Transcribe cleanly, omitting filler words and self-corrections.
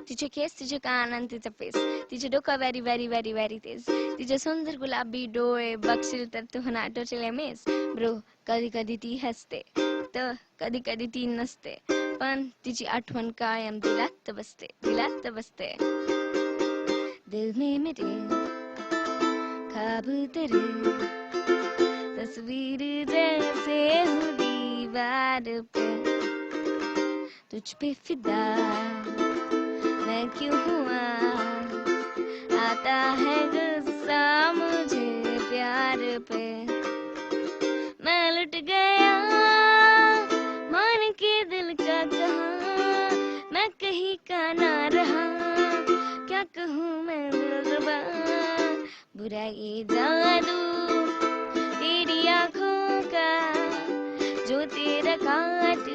तिचे केस, तिचे कान आणि तिचा फेस, तिचे डोकं व्हेरी व्हेरी व्हेरी व्हेरी तेज, तिचे सुंदर गुलाबी डोळे बघशील तर तू नाटोचले मेस. ब्रो, कधी कधी ती हसते तर कधी कधी ती नसते, पण तिची आठवण कायम दिलात बसते, दिलात बसते. दिल में मेरे ख्वाब तेरे तस्वीर जैसे हूँ दीवार पे, तुझ पे फिदा मैं क्यों हुआ, आता है गुस्सा मुझे प्यार पे. मैं लुट गया मान के दिल का कहा, मैं कहीं का ना रहा, क्या कहूँ मैं दिलरुबा. बुरा ये जादू तेरी आँखों का जो तेरा काट